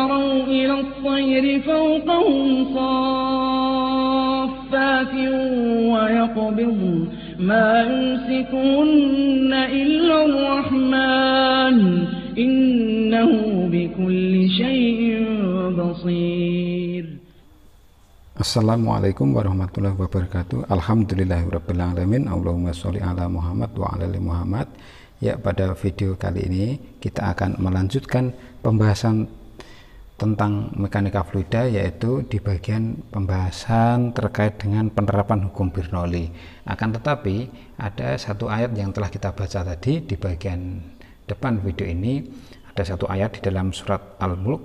تروا إلى الطير فوقهم صافات ويقبضن ما يمسكهن إلا الرحمن إنه بكل شيء بصير. Assalamualaikum warahmatullahi wabarakatuh. Alhamdulillahirabbil alamin. Allahumma sholli ala Muhammad wa ala ali Muhammad. Ya, pada video kali ini kita akan melanjutkan pembahasan tentang mekanika fluida, yaitu di bagian pembahasan terkait dengan penerapan hukum Bernoulli. Akan tetapi ada satu ayat yang telah kita baca tadi di bagian depan video ini. Ada satu ayat di dalam surat Al-Mulk,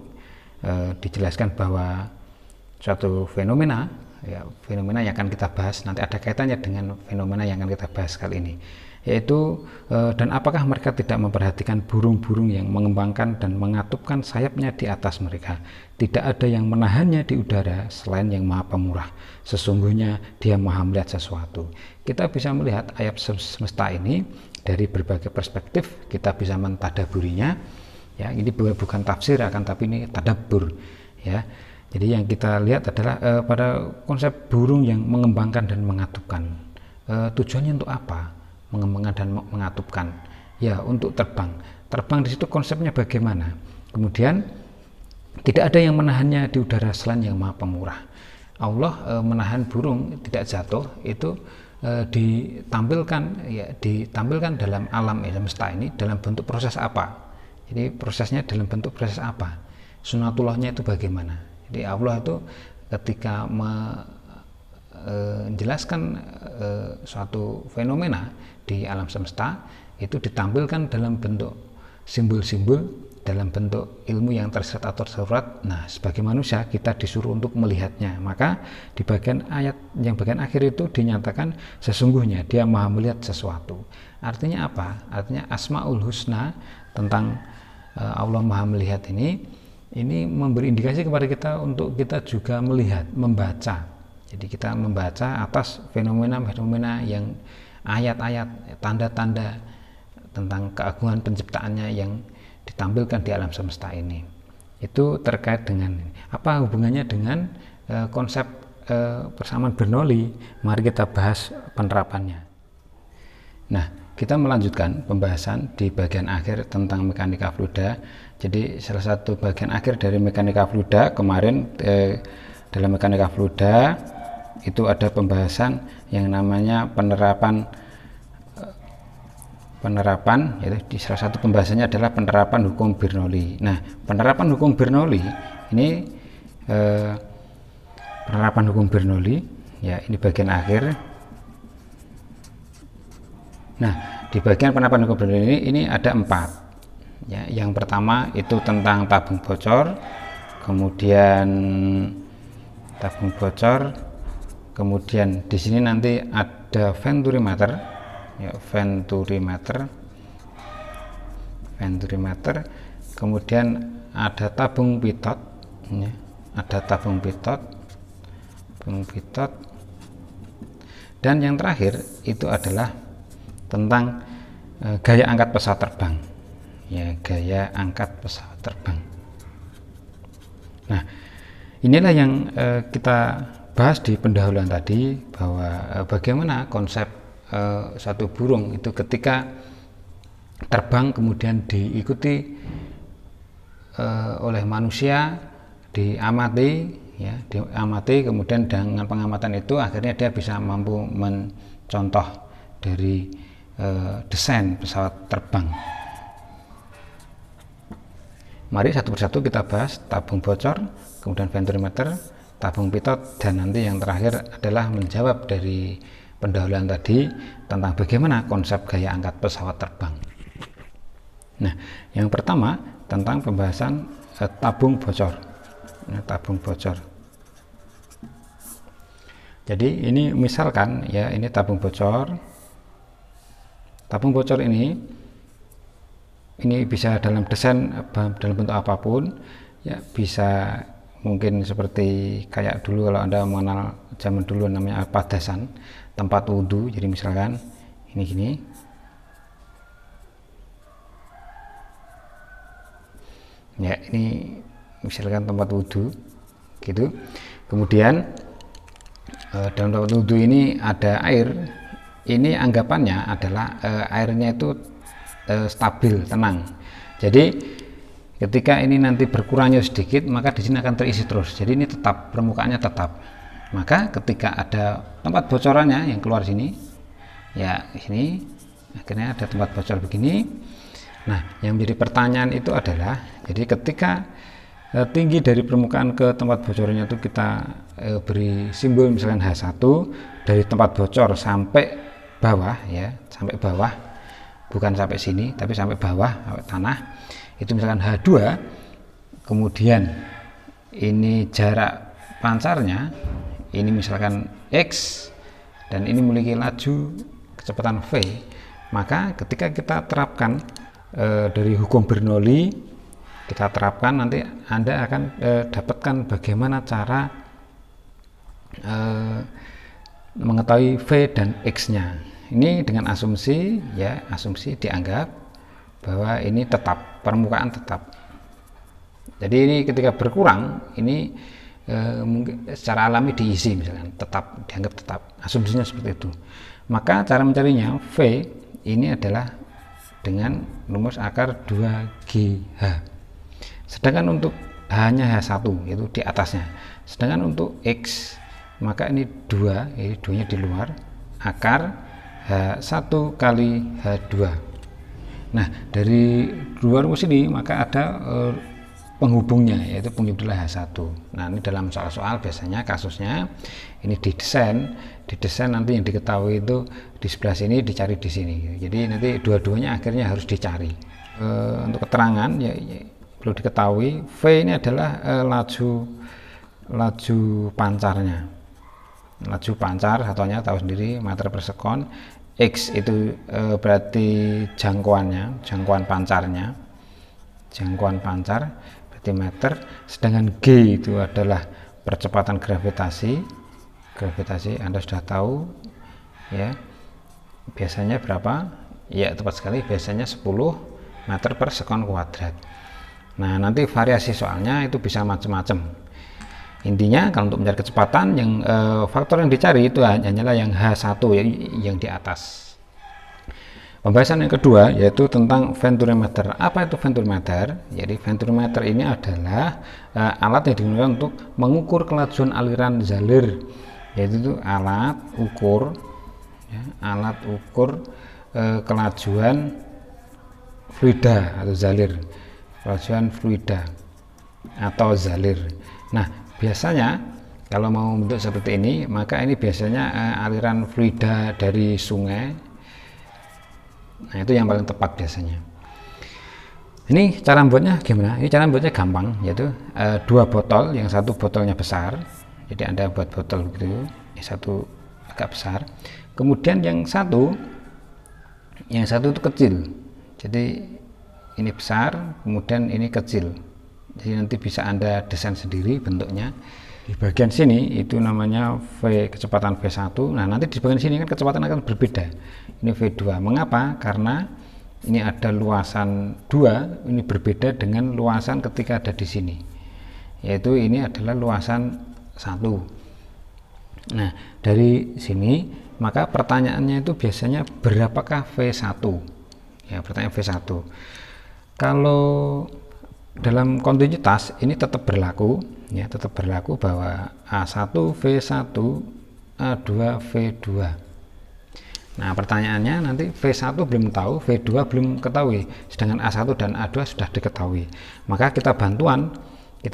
dijelaskan bahwa suatu fenomena, ya, fenomena yang akan kita bahas nanti ada kaitannya dengan fenomena yang akan kita bahas kali ini, yaitu dan apakah mereka tidak memperhatikan burung-burung yang mengembangkan dan mengatupkan sayapnya di atas mereka? Tidak ada yang menahannya di udara selain yang Maha Pemurah. Sesungguhnya Dia Maha melihat sesuatu. Kita bisa melihat ayat semesta ini dari berbagai perspektif. Kita bisa mentadaburinya. Ya, ini bukan tafsir, akan tapi ini tadabbur. Ya. Jadi yang kita lihat adalah pada konsep burung yang mengembangkan dan mengatupkan. Tujuannya untuk apa? Mengembangkan dan mengatupkan. Ya, untuk terbang. Terbang di situ konsepnya bagaimana? Kemudian tidak ada yang menahannya di udara selain yang Maha Pemurah. Allah menahan burung tidak jatuh itu ditampilkan dalam alam semesta ini dalam bentuk proses apa? Jadi prosesnya dalam bentuk proses apa? Sunatullahnya itu bagaimana? Jadi Allah itu ketika menjelaskan suatu fenomena di alam semesta itu ditampilkan dalam bentuk simbol-simbol, dalam bentuk ilmu yang tersirat atau tersurat. Nah, sebagai manusia kita disuruh untuk melihatnya. Maka di bagian ayat yang bagian akhir itu dinyatakan sesungguhnya Dia Maha melihat sesuatu. Artinya apa? Artinya Asmaul Husna tentang Allah Maha melihat ini memberi indikasi kepada kita untuk kita juga melihat, membaca. Jadi kita membaca atas fenomena-fenomena yang ayat-ayat, tanda-tanda tentang keagungan penciptaannya yang ditampilkan di alam semesta ini. Itu terkait dengan apa hubungannya dengan konsep persamaan Bernoulli. Mari kita bahas penerapannya. Nah, kita melanjutkan pembahasan di bagian akhir tentang mekanika fluida. Jadi salah satu bagian akhir dari mekanika fluida kemarin, dalam mekanika fluida itu ada pembahasan yang namanya penerapan, yaitu di salah satu pembahasannya adalah penerapan hukum Bernoulli. Nah, penerapan hukum Bernoulli ini penerapan hukum Bernoulli, ya, ini bagian akhir. Nah, di bagian penerapan hukum Bernoulli ini ada 4. Ya, yang pertama itu tentang tabung bocor, kemudian tabung bocor, kemudian di sini nanti ada venturimeter, ya, venturimeter, kemudian ada tabung pitot, ya, ada tabung pitot, dan yang terakhir itu adalah tentang gaya angkat pesawat terbang. Ya, gaya angkat pesawat terbang. Nah, inilah yang kita bahas di pendahuluan tadi, bahwa bagaimana konsep satu burung itu ketika terbang kemudian diikuti oleh manusia, diamati, kemudian dengan pengamatan itu akhirnya dia bisa mampu mencontoh dari desain pesawat terbang. Mari satu persatu kita bahas tabung bocor, kemudian venturimeter, tabung pitot, dan nanti yang terakhir adalah menjawab dari pendahuluan tadi tentang bagaimana konsep gaya angkat pesawat terbang. Nah, yang pertama tentang pembahasan tabung bocor. Nah, tabung bocor. Jadi ini misalkan, ya, ini tabung bocor. Tabung bocor ini bisa dalam desain, dalam bentuk apapun, ya, bisa mungkin seperti kayak dulu kalau Anda mengenal zaman dulu namanya padasan, tempat wudhu. Jadi misalkan ini gini, ya, ini misalkan tempat wudhu gitu. Kemudian dalam tempat wudhu ini ada air, ini anggapannya adalah airnya itu stabil, tenang. Jadi ketika ini nanti berkurangnya sedikit, maka di sini akan terisi terus. Jadi ini tetap, permukaannya tetap. Maka ketika ada tempat bocorannya yang keluar sini, ya sini akhirnya ada tempat bocor begini. Nah, yang menjadi pertanyaan itu adalah, jadi ketika tinggi dari permukaan ke tempat bocornya itu kita beri simbol misalkan H1, dari tempat bocor sampai bawah, ya sampai bawah, bukan sampai sini tapi sampai bawah, sampai tanah, itu misalkan H2. Kemudian ini jarak pancarnya, ini misalkan X, dan ini memiliki laju kecepatan V. Maka ketika kita terapkan dari hukum Bernoulli, kita terapkan, nanti Anda akan dapatkan bagaimana cara mengetahui V dan X nya. Ini dengan asumsi, ya asumsi dianggap bahwa ini tetap, permukaan tetap. Jadi ini ketika berkurang, ini mungkin secara alami diisi misalkan tetap, dianggap tetap, asumsinya seperti itu. Maka cara mencarinya V ini adalah dengan rumus akar 2GH. Sedangkan untuk hanya H1 yaitu di atasnya. Sedangkan untuk X, maka ini 2, ini 2 nya di luar, akar H1 kali H2. Nah, dari dua rumus ini maka ada penghubungnya, yaitu penghubung H1. Nah, ini dalam soal-soal biasanya kasusnya ini didesain nanti yang diketahui itu di sebelah sini, dicari di sini. Jadi nanti dua-duanya akhirnya harus dicari. Untuk keterangan ya, perlu diketahui V ini adalah laju pancarnya. Laju pancar, satuannya tahu sendiri, meter per sekon. X itu berarti jangkauannya, jangkauan pancarnya, jangkauan pancar berarti meter. Sedangkan G itu adalah percepatan gravitasi. Gravitasi Anda sudah tahu, ya biasanya berapa? Ya tepat sekali, biasanya 10 meter per sekon kuadrat. Nah, nanti variasi soalnya itu bisa macam-macam. Intinya kalau untuk mencari kecepatan, yang faktor yang dicari itu hanyalah yang H1, yang di atas. Pembahasan yang kedua yaitu tentang venturimeter. Apa itu venturimeter? Jadi venturimeter ini adalah alat yang digunakan untuk mengukur kelajuan aliran zalir, yaitu itu alat ukur, ya, alat ukur kelajuan fluida atau zalir, kelajuan fluida atau zalir. Nah, biasanya kalau mau bentuk seperti ini, maka ini biasanya aliran fluida dari sungai. Nah, itu yang paling tepat biasanya. Ini cara membuatnya gimana? Ini cara membuatnya gampang, yaitu dua botol, yang satu botolnya besar, jadi Anda buat botol begitu, yang satu agak besar. Kemudian yang satu itu kecil. Jadi ini besar, kemudian ini kecil. Jadi nanti bisa Anda desain sendiri bentuknya. Di bagian sini itu namanya V, kecepatan V1. Nah, nanti di bagian sini kan kecepatan akan berbeda. Ini V2. Mengapa? Karena ini ada luasan 2, ini berbeda dengan luasan ketika ada di sini. Yaitu ini adalah luasan 1. Nah, dari sini maka pertanyaannya itu biasanya berapakah V1? Ya, pertanyaan V1. Kalau dalam kontinuitas ini tetap berlaku, ya tetap berlaku bahwa A1 V1 A2 V2. Nah, pertanyaannya nanti V1 belum tahu, V2 belum ketahui, sedangkan A1 dan A2 sudah diketahui. Maka kita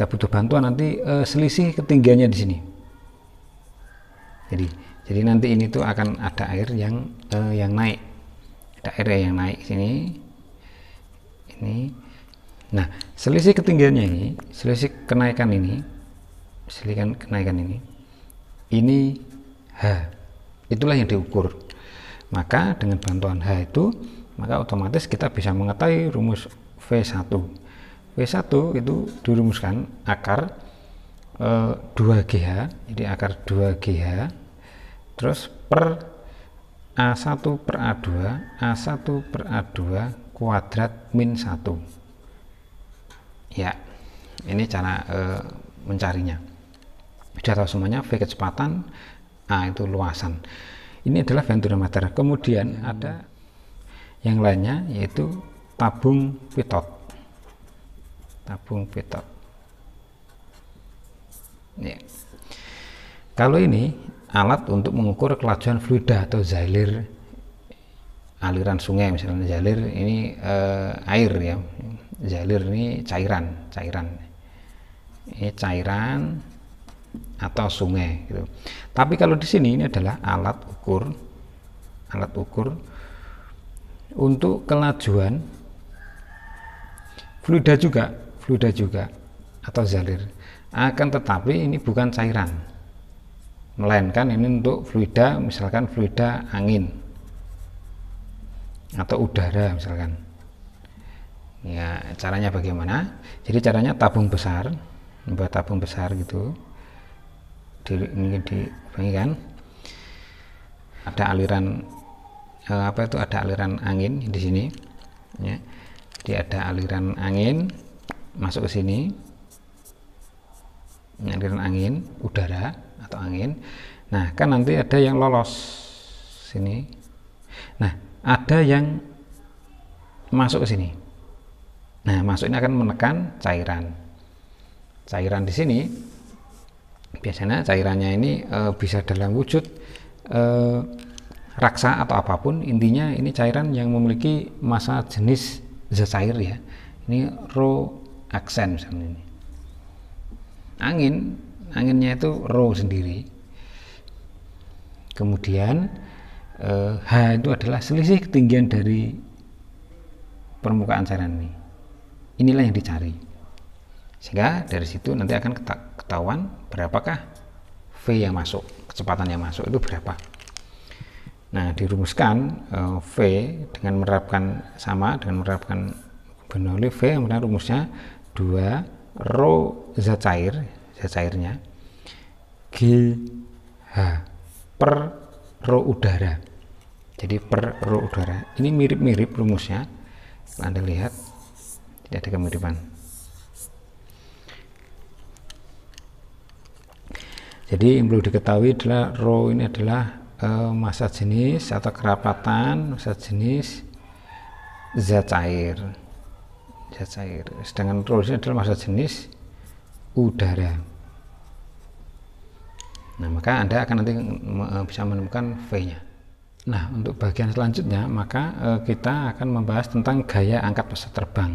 butuh bantuan nanti selisih ketinggiannya di sini. Jadi nanti ini tuh akan ada air yang naik, ada air yang naik sini, ini. Nah, selisih ketinggiannya ini, selisih kenaikan ini H, itulah yang diukur. Maka dengan bantuan H itu, maka otomatis kita bisa mengetahui rumus V1. V1 itu dirumuskan akar 2GH, jadi akar 2GH, terus per A1 per A2, A1 per A2 kuadrat min 1. Ya, Ini cara mencarinya. Sudah tahu semuanya, V kecepatan, A itu luasan. Ini adalah venturometer. Kemudian ada yang lainnya, yaitu tabung pitot. Tabung pitot. Ya. Kalau ini alat untuk mengukur kelajuan fluida atau zalir aliran sungai, misalnya zalir ini air ya, zalir ini cairan ini cairan atau sungai gitu. Tapi kalau di sini ini adalah alat ukur untuk kelajuan fluida juga atau zalir, akan tetapi ini bukan cairan, melainkan ini untuk fluida, misalkan fluida angin atau udara misalkan. Ya, caranya bagaimana? Jadi caranya tabung besar, membuat tabung besar gitu, mungkin dibayangkan ada aliran ada aliran angin di sini ya. Jadi ada aliran angin masuk ke sini, aliran angin udara atau angin. Nah, kan nanti ada yang lolos sini, nah ada yang masuk ke sini. Nah, masuk ini akan menekan cairan di sini. Biasanya cairannya ini bisa dalam wujud raksa atau apapun, intinya ini cairan yang memiliki massa jenis zat cair ya. Ini rho aksen misalnya ini. Anginnya itu rho sendiri. Kemudian H itu adalah selisih ketinggian dari permukaan cairan ini. Inilah yang dicari. Sehingga dari situ nanti akan ketahuan berapakah V yang masuk, kecepatan yang masuk itu berapa. Nah, dirumuskan V dengan menerapkan Bernoulli V, kemudian rumusnya 2 rho zat cairnya GH per rho udara. Jadi per rho udara. Ini mirip-mirip rumusnya. Anda lihat tidak ada kemiripan. Jadi yang perlu diketahui adalah rho ini adalah massa jenis atau kerapatan massa jenis zat cair. Sedangkan rho ini adalah massa jenis udara. Nah, maka Anda akan nanti bisa menemukan V-nya. Nah, untuk bagian selanjutnya maka kita akan membahas tentang gaya angkat pesawat terbang.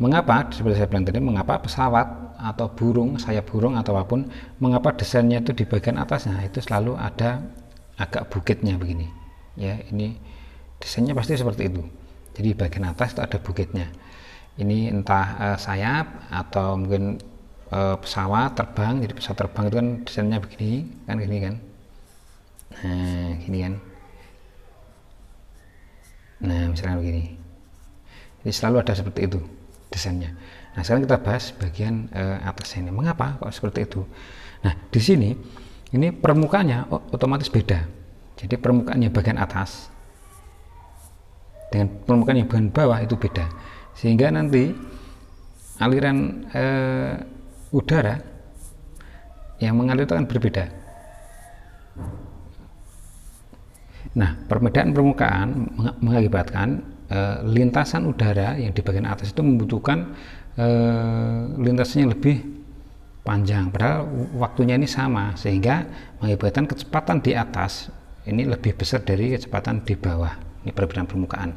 Mengapa, seperti saya bilang tadi, mengapa pesawat atau burung, sayap burung atau apapun, mengapa desainnya itu di bagian atasnya itu selalu ada agak bukitnya begini. Ya, ini desainnya pasti seperti itu. Jadi bagian atas itu ada bukitnya. Ini entah sayap atau mungkin pesawat terbang. Jadi pesawat terbang itu kan desainnya begini kan. Nah, gini kan. Nah, misalnya begini. Jadi selalu ada seperti itu desainnya. Nah, sekarang kita bahas bagian atasnya ini. Mengapa kok seperti itu? Nah, di sini ini permukaannya otomatis beda. Jadi permukaannya bagian atas dengan permukaan yang bagian bawah itu beda. Sehingga nanti aliran udara yang mengalir itu akan berbeda. Nah, perbedaan permukaan mengakibatkan lintasan udara yang di bagian atas itu membutuhkan lintasannya lebih panjang, padahal waktunya ini sama, sehingga mengakibatkan kecepatan di atas ini lebih besar dari kecepatan di bawah. Ini perbedaan permukaan,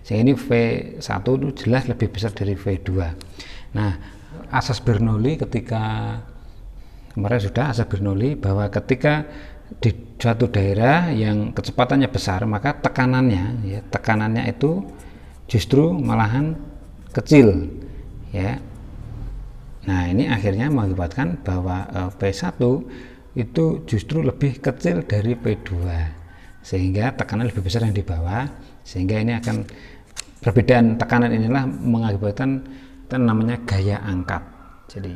sehingga ini V1 itu jelas lebih besar dari V2. Nah, asas Bernoulli ketika kemarin sudah asas Bernoulli bahwa ketika di suatu daerah yang kecepatannya besar, maka tekanannya itu justru malahan kecil ya. Nah, ini akhirnya mengakibatkan bahwa P1 itu justru lebih kecil dari P2, sehingga tekanan lebih besar yang di bawah, sehingga ini akan perbedaan tekanan inilah mengakibatkan namanya gaya angkat. Jadi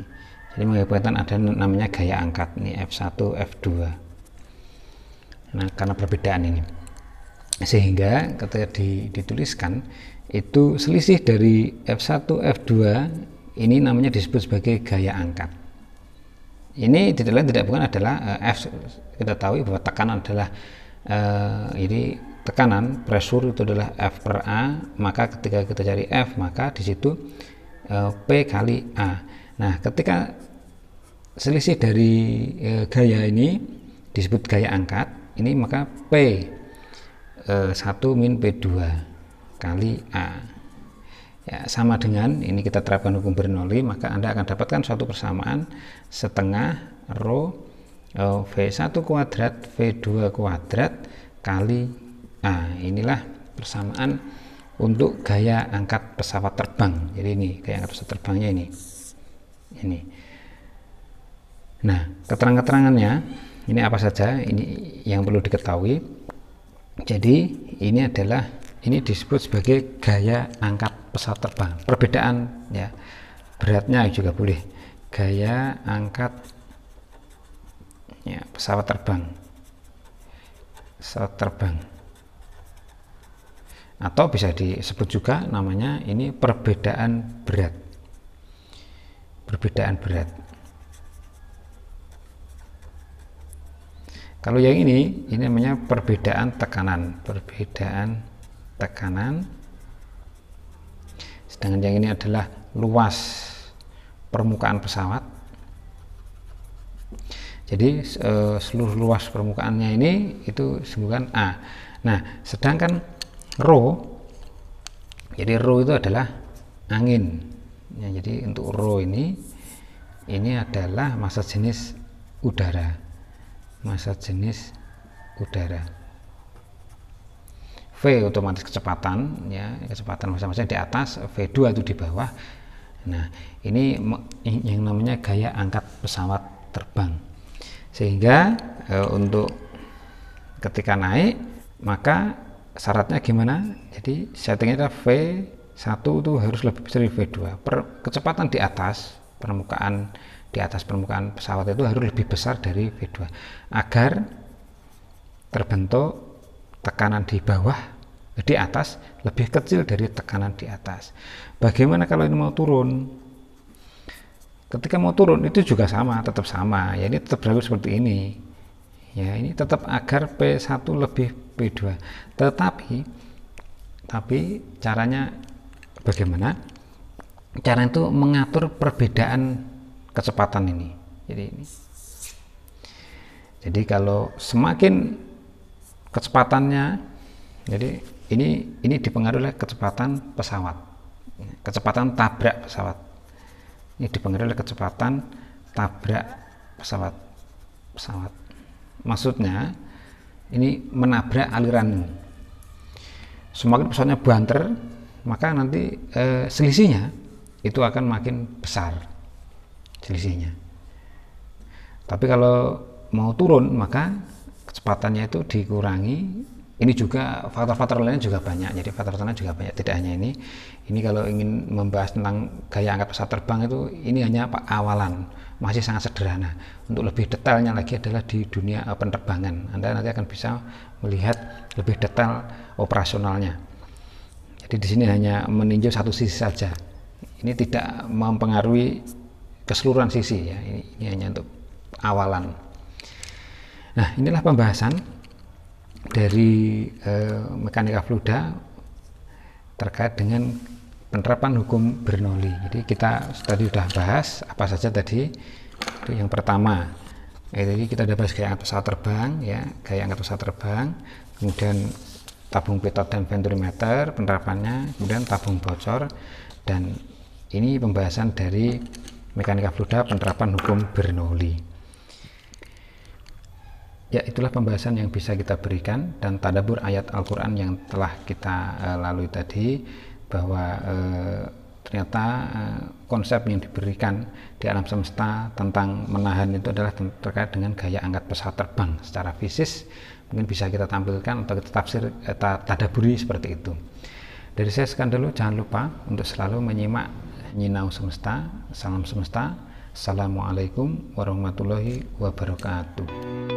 mengakibatkan ada namanya gaya angkat, ini F1 F2. Nah, karena perbedaan ini, sehingga ketika dituliskan itu selisih dari F1 F2 ini namanya disebut sebagai gaya angkat. Ini tidak lain tidak bukan adalah F. Kita tahu bahwa tekanan adalah ini tekanan, pressure itu adalah F per A, maka ketika kita cari F maka di situ P kali A. Nah, ketika selisih dari gaya ini disebut gaya angkat, ini maka P 1 min P2 kali A. Ya, sama dengan ini kita terapkan hukum Bernoulli, maka Anda akan dapatkan suatu persamaan setengah rho V1 kuadrat V2 kuadrat kali A. Inilah persamaan untuk gaya angkat pesawat terbang. Jadi ini gaya angkat pesawat terbangnya ini. Nah, keterangan-keterangannya ini apa saja? Ini yang perlu diketahui. Jadi ini disebut sebagai gaya angkat pesawat terbang. Perbedaan ya, beratnya juga boleh. Gaya angkat ya, pesawat terbang. Atau bisa disebut juga namanya ini perbedaan berat. Kalau yang ini namanya perbedaan tekanan. Sedangkan yang ini adalah luas permukaan pesawat. Jadi seluruh luas permukaannya ini itu disebutkan A. Nah, sedangkan rho, jadi rho itu adalah angin. Ya, jadi untuk rho ini adalah massa jenis udara. V otomatis kecepatan, ya, kecepatan massa-massa di atas, V2 itu di bawah. Nah, ini yang namanya gaya angkat pesawat terbang. Sehingga untuk ketika naik maka syaratnya gimana? Jadi settingnya V1 itu harus lebih besar dari V2. Kecepatan di atas permukaan pesawat itu harus lebih besar dari V2 agar terbentuk tekanan di atas lebih kecil dari tekanan di atas. Bagaimana kalau ini mau turun? Ketika mau turun itu juga tetap sama. Ya, ini tetap berlaku seperti ini. Ya, ini tetap agar P1 lebih P2. Tetapi caranya bagaimana? Cara itu mengatur perbedaan kecepatan ini. Jadi kalau semakin kecepatannya, jadi ini dipengaruhi oleh kecepatan pesawat, kecepatan tabrak pesawat. Ini dipengaruhi oleh kecepatan tabrak pesawat. Maksudnya ini menabrak aliran. Semakin pesawatnya banter, maka nanti selisihnya itu akan makin besar selisihnya. Tapi kalau mau turun maka kecepatannya itu dikurangi. Ini juga faktor-faktor lainnya juga banyak. Jadi faktor lainnya juga banyak, tidak hanya ini. Ini kalau ingin membahas tentang gaya angkat pesawat terbang itu ini hanya awalan, masih sangat sederhana. Untuk lebih detailnya lagi adalah di dunia penerbangan. Anda nanti akan bisa melihat lebih detail operasionalnya. Jadi di sini hanya meninjau satu sisi saja. Ini tidak mempengaruhi keseluruhan sisi ya. Ini hanya untuk awalan. Nah, inilah pembahasan dari mekanika fluida terkait dengan penerapan hukum Bernoulli. Jadi kita tadi sudah bahas apa saja tadi. Itu yang pertama. Jadi kita sudah bahas gaya angkat pesawat terbang, ya, gaya angkat pesawat terbang, kemudian tabung pitot dan venturimeter penerapannya, kemudian tabung bocor, dan ini pembahasan dari mekanika fluida penerapan hukum Bernoulli. Ya, itulah pembahasan yang bisa kita berikan dan tadabbur ayat Al-Quran yang telah kita lalui tadi, bahwa ternyata konsep yang diberikan di alam semesta tentang menahan itu adalah terkait dengan gaya angkat pesawat terbang secara fisik. Mungkin bisa kita tampilkan atau kita tadabburi seperti itu. Dari saya sekian dulu, jangan lupa untuk selalu menyimak Nyinau Semesta. Salam semesta. Assalamualaikum warahmatullahi wabarakatuh.